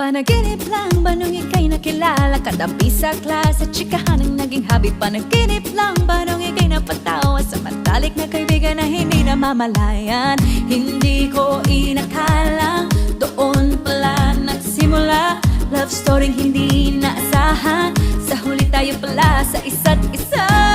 Panaginip lang ba nung ika'y nakilala? Kadampi sa klase, tsikahan ang naging hobby. Panaginip lang ba nung ika'y napatawa sa matalik na kaibigan na hindi namamalayan? Hindi ko inakala, doon pala nagsimula. Love story hindi naasahan, sa huli tayo pala sa isa't isa.